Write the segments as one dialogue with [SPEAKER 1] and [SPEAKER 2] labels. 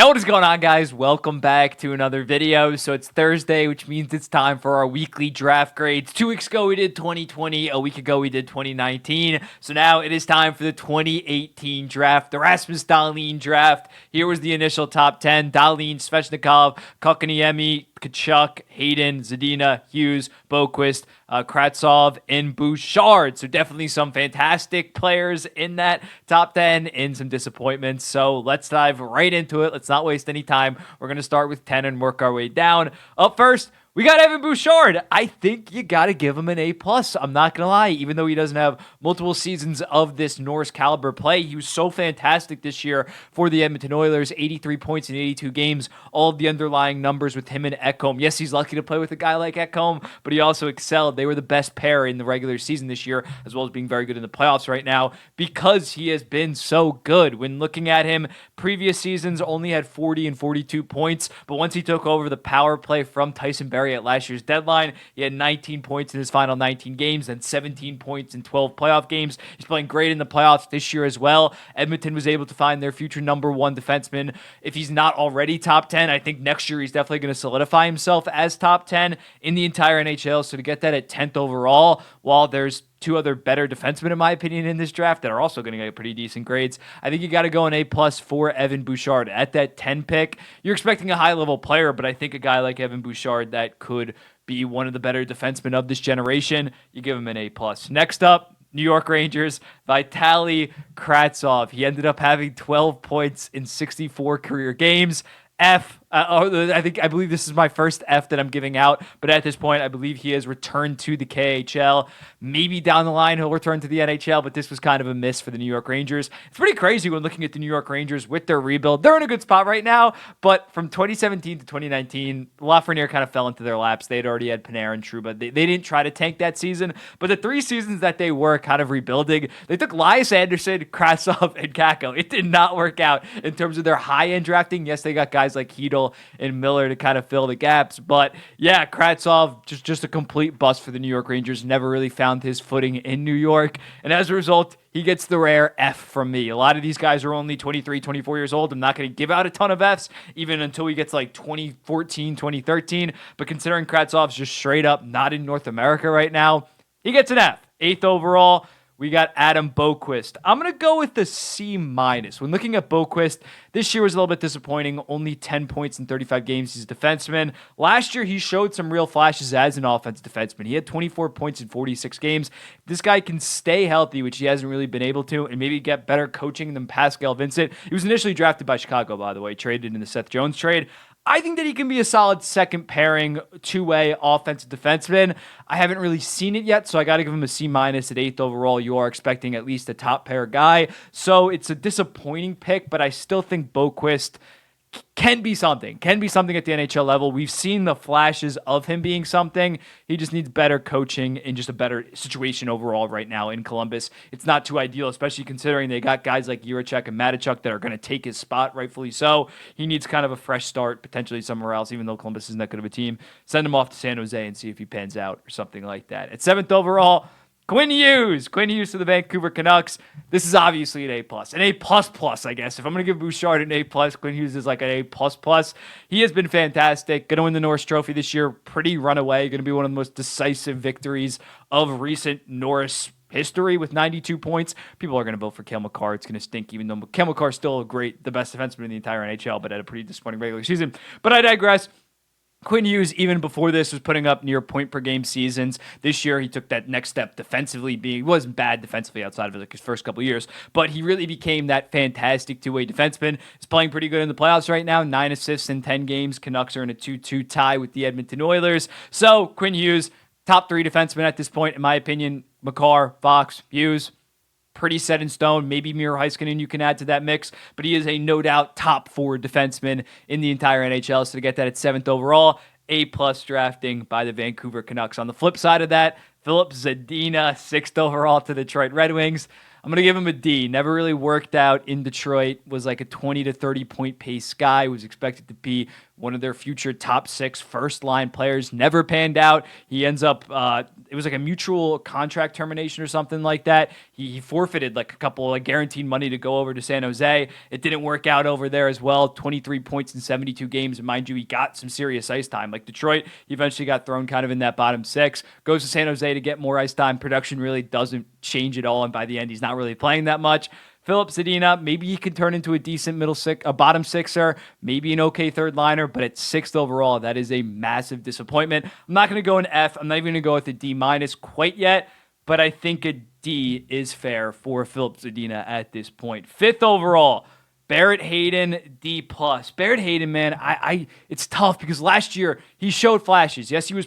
[SPEAKER 1] Hey, what is going on, guys? Welcome back to another video. So it's Thursday, which means it's time for our weekly draft grades. 2 weeks ago, we did 2020. A week ago, we did 2019. So now it is time for the 2018 draft, the Rasmus Dalene draft. Here was the initial top 10. Dahlin, Svechnikov, Kotkaniemi, Tkachuk, Hayden, Zaden, Hughes, Boqvist, Kravtsov, and Bouchard. So definitely some fantastic players in that top 10 and some disappointments. So let's dive right into it. Let's not waste any time. We're going to start with 10 and work our way down. Up first, we got Evan Bouchard. I think you got to give him an A+. I'm not going to lie. Even though he doesn't have multiple seasons of this Norris caliber play, he was so fantastic this year for the Edmonton Oilers. 83 points in 82 games. All of the underlying numbers with him and Ekholm. Yes, he's lucky to play with a guy like Ekholm, but he also excelled. They were the best pair in the regular season this year, as well as being very good in the playoffs right now, because he has been so good. When looking at him, previous seasons only had 40 and 42 points, but once he took over the power play from Tyson Barrie at last year's deadline, he had 19 points in his final 19 games and 17 points in 12 playoff games. He's playing great in the playoffs this year as well. Edmonton was able to find their future number one defenseman. If he's not already top 10, I think next year he's definitely going to solidify himself as top 10 in the entire NHL. So to get that at 10th overall, while there's two other better defensemen, in my opinion, in this draft that are also going to get pretty decent grades, I think you got to go an A+ for Evan Bouchard. At that 10 pick, you're expecting a high-level player, but I think a guy like Evan Bouchard that could be one of the better defensemen of this generation, you give him an A+. Next up, New York Rangers, Vitali Katov. He ended up having 12 points in 64 career games. F. I believe this is my first F that I'm giving out, but at this point, I believe he has returned to the KHL. Maybe down the line, he'll return to the NHL, but this was kind of a miss for the New York Rangers. It's pretty crazy when looking at the New York Rangers with their rebuild. They're in a good spot right now, but from 2017 to 2019, Lafreniere kind of fell into their laps. They'd already had Panarin and Trouba. They didn't try to tank that season, but the 3 seasons that they were kind of rebuilding, they took Lias Anderson, Kravtsov, and Kakko. It did not work out in terms of their high-end drafting. Yes, they got guys like Hedel and Miller to kind of fill the gaps. But yeah, Kravtsov, just a complete bust for the New York Rangers. Never really found his footing in New York. And as a result, he gets the rare F from me. A lot of these guys are only 23, 24 years old. I'm not going to give out a ton of Fs, even until we get to like 2014, 2013. But considering Kravtsov's just straight up not in North America right now, he gets an F. 8th overall. We got Adam Boqvist. I'm going to go with the C-. When looking at Boqvist, this year was a little bit disappointing. Only 10 points in 35 games. He's a defenseman. Last year, he showed some real flashes as an offensive defenseman. He had 24 points in 46 games. If this guy can stay healthy, which he hasn't really been able to, and maybe get better coaching than Pascal Vincent. He was initially drafted by Chicago, by the way, traded in the Seth Jones trade. I think that he can be a solid second pairing, two-way offensive defenseman. I haven't really seen it yet, so I got to give him a C- at 8th overall. You are expecting at least a top pair guy. So it's a disappointing pick, but I still think Boqvist can be something at the NHL level. We've seen the flashes of him being something. He just needs better coaching and just a better situation overall right now in Columbus. It's not too ideal, especially considering they got guys like Jiricek and Matechuk that are going to take his spot, rightfully so. He needs kind of a fresh start, potentially somewhere else, even though Columbus isn't that good of a team. Send him off to San Jose and see if he pans out or something like that. At 7th overall, Quinn Hughes to the Vancouver Canucks. This is obviously an A+. An A++, I guess. If I'm going to give Bouchard an A+, Quinn Hughes is like an A++. He has been fantastic. Going to win the Norris Trophy this year. Pretty runaway. Going to be one of the most decisive victories of recent Norris history with 92 points. People are going to vote for Cale Makar. It's going to stink, even though Cale Makar is still the best defenseman in the entire NHL, but had a pretty disappointing regular season. But I digress. Quinn Hughes, even before this, was putting up near point per game seasons. This year, he took that next step defensively. He wasn't bad defensively outside of his first couple of years, but he really became that fantastic two-way defenseman. He's playing pretty good in the playoffs right now. 9 assists in 10 games. Canucks are in a 2-2 tie with the Edmonton Oilers. So, Quinn Hughes, top 3 defenseman at this point, in my opinion. Makar, Fox, Hughes. Pretty set in stone. Maybe Miro Heiskanen you can add to that mix, but he is a no doubt top 4 defenseman in the entire NHL. So to get that at 7th overall, A+ drafting by the Vancouver Canucks. On the flip side of that, Filip Zadina, 6th overall to the Detroit Red Wings. I'm going to give him a D. Never really worked out in Detroit. Was like a 20 to 30 point pace guy. Was expected to be one of their future top 6 first-line players. Never panned out. He ends up, it was like a mutual contract termination or something like that. He forfeited like a couple of guaranteed money to go over to San Jose. It didn't work out over there as well. 23 points in 72 games. And mind you, he got some serious ice time. Like Detroit, he eventually got thrown kind of in that bottom 6. Goes to San Jose to get more ice time. Production really doesn't change at all. And by the end, he's not really playing that much. Philip Zadina, maybe he can turn into a decent a bottom sixer, maybe an okay third liner, but at 6th overall, that is a massive disappointment. I'm not going to go an F. I'm not even going to go with a D- quite yet, but I think a D is fair for Philip Zadina at this point. 5th overall, Barrett Hayden, D+. Barrett Hayden, man, it's tough because last year he showed flashes. Yes, he was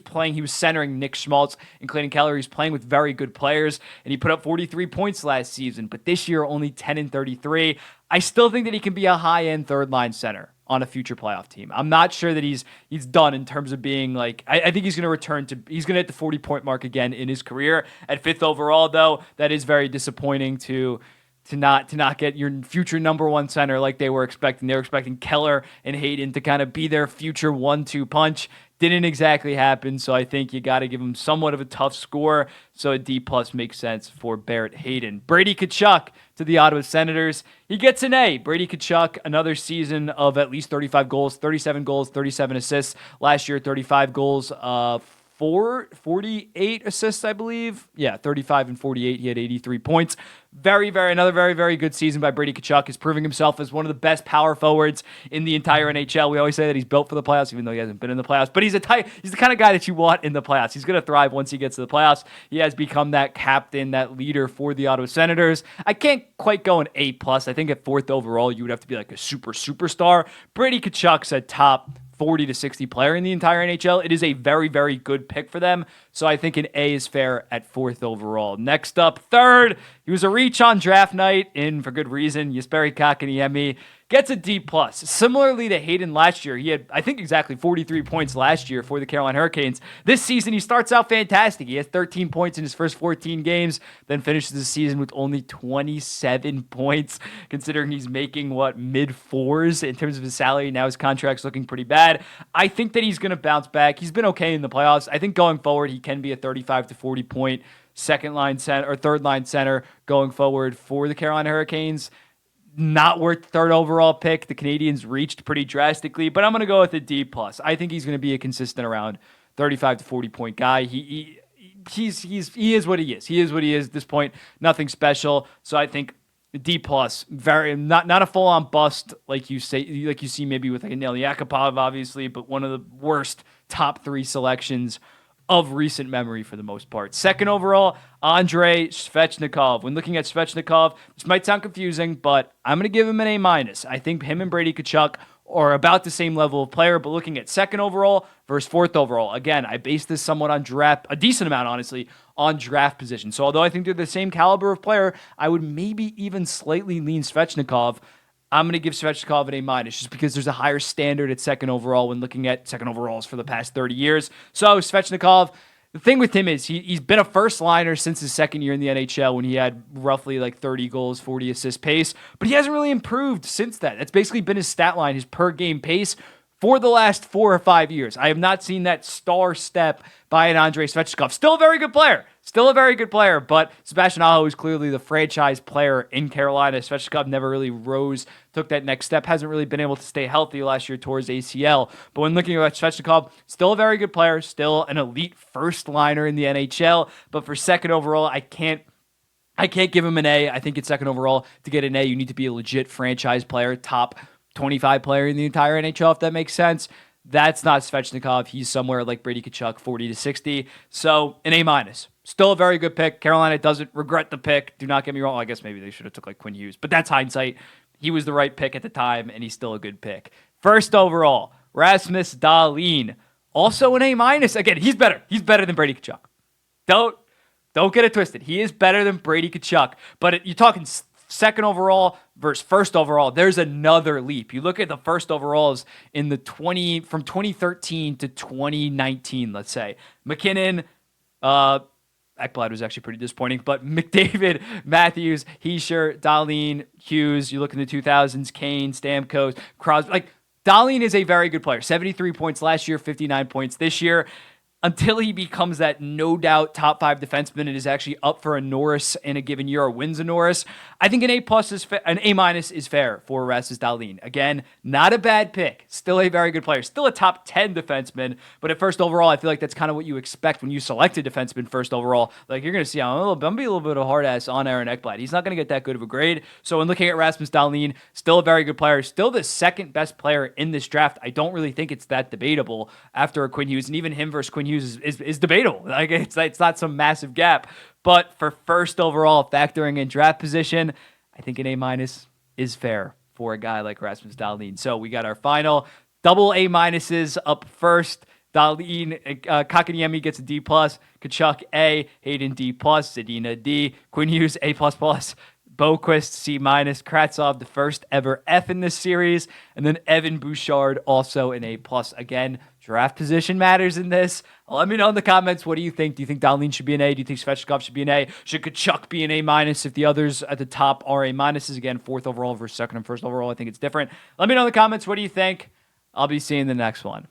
[SPEAKER 1] centering Nick Schmaltz and Clayton Keller. He's playing with very good players, and he put up 43 points last season, but this year only 10 and 33. I still think that he can be a high-end third-line center on a future playoff team. I'm not sure that he's done in terms of being like, I think he's going to he's going to hit the 40-point mark again in his career. At 5th overall, though, that is very disappointing to not get your future number 1 center like they were expecting. They were expecting Keller and Hayden to kind of be their future 1-2 punch. Didn't exactly happen, so I think you got to give him somewhat of a tough score. So a D+ makes sense for Barrett Hayden. Brady Tkachuk to the Ottawa Senators. He gets an A. Brady Tkachuk, another season of at least 35 goals, 37 goals, 37 assists. Last year, 35 goals, 48 assists, I believe. Yeah, 35 and 48. He had 83 points. Another very, very good season by Brady Tkachuk. Is proving himself as one of the best power forwards in the entire NHL. We always say that he's built for the playoffs, even though he hasn't been in the playoffs. But he's the kind of guy that you want in the playoffs. He's going to thrive once he gets to the playoffs. He has become that captain, that leader for the Ottawa Senators. I can't quite go an A+. I think at 4th overall, you would have to be like a superstar. Brady Tkachuk's a top 40 to 60 player in the entire NHL. It is a very, very good pick for them. So I think an A is fair at 4th overall. Next up, 3rd. He was a reach on draft night, and for good reason. Jesperi Kotkaniemi gets a D+. Similarly to Hayden last year, he had, I think, exactly 43 points last year for the Carolina Hurricanes. This season, he starts out fantastic. He has 13 points in his first 14 games, then finishes the season with only 27 points, considering he's making, mid-4s in terms of his salary. Now his contract's looking pretty bad. I think that he's going to bounce back. He's been okay in the playoffs. I think going forward, he can be a 35 to 40 point second line center or third line center going forward for the Carolina Hurricanes. Not worth 3rd overall pick. The Canadians reached pretty drastically, but I'm going to go with a D+. I think he's going to be a consistent around 35 to 40 point guy. He is what he is. He is what he is at this point. Nothing special. So I think D+, very not a full on bust like you see maybe with like a Nail Yakupov, obviously, but one of the worst top 3 selections of recent memory for the most part. 2nd overall, Andrei Svechnikov. When looking at Svechnikov, this might sound confusing, but I'm going to give him an A-. I think him and Brady Tkachuk are about the same level of player, but looking at 2nd overall versus 4th overall, again, I base this somewhat on draft, a decent amount, honestly, on draft position. So although I think they're the same caliber of player, I would maybe even slightly lean Svechnikov. I'm going to give Svechnikov an A- just because there's a higher standard at 2nd overall when looking at 2nd overalls for the past 30 years. So Svechnikov, the thing with him is he's been a first liner since his 2nd year in the NHL when he had roughly like 30 goals, 40 assist pace, but he hasn't really improved since that. That's basically been his stat line, his per game pace for the last 4 or 5 years. I have not seen that star step by an Andrei Svechnikov. Still a very good player, but Sebastian Aho is clearly the franchise player in Carolina. Svechnikov never really took that next step, hasn't really been able to stay healthy last year towards ACL. But when looking at Svechnikov, still a very good player, still an elite first liner in the NHL, but for 2nd overall, I can't give him an A. I think it's 2nd overall. To get an A, you need to be a legit franchise player, top 25 player in the entire NHL, if that makes sense. That's not Svechnikov. He's somewhere like Brady Tkachuk, 40 to 60. So an A-. Still a very good pick. Carolina doesn't regret the pick. Do not get me wrong. I guess maybe they should have took like Quinn Hughes, but that's hindsight. He was the right pick at the time, and he's still a good pick. 1st overall, Rasmus Dalene. Also an A-. Again, he's better. He's better than Brady Tkachuk. Don't get it twisted. He is better than Brady Tkachuk. But you're talking 2nd overall versus 1st overall, there's another leap. You look at the 1st overalls in the from 2013 to 2019, let's say. McKinnon, Ekblad was actually pretty disappointing, but McDavid, Matthews, Hischier, Dahlin, Hughes. You look in the 2000s, Kane, Stamkos, Crosby. Like, Dahlin is a very good player. 73 points last year, 59 points this year. Until he becomes that no doubt top 5 defenseman and is actually up for a Norris in a given year or wins a Norris, I think an an A- is fair for Rasmus Dalene. Again, not a bad pick. Still a very good player. Still a top 10 defenseman, but at first overall, I feel like that's kind of what you expect when you select a defenseman first overall. Like, you're going to see, I'm going to be a little bit of a hard ass on Aaron Ekblad. He's not going to get that good of a grade. So when looking at Rasmus Dalene, still a very good player. Still the second best player in this draft. I don't really think it's that debatable after a Quinn Hughes, and even him versus Quinn Hughes is debatable. Like, it's not some massive gap. But for first overall, factoring in draft position, I think an A- is fair for a guy like Rasmus Dalene. So we got our final double A- up first. Dahlin, Kakaniemi gets a D+, Tkachuk A, Hayden D+, Zadina D, Quinn Hughes A++, Boqvist C-, Kravtsov the first ever F in this series, and then Evan Bouchard also an A+. Again, draft position matters in this. Let me know in the comments, what do you think? Do you think Dahlin should be an A? Do you think Svechnikov should be an A? Should Tkachuk be an A- if the others at the top are A-? Again, 4th overall versus 2nd and 1st overall, I think it's different. Let me know in the comments, what do you think? I'll be seeing the next one.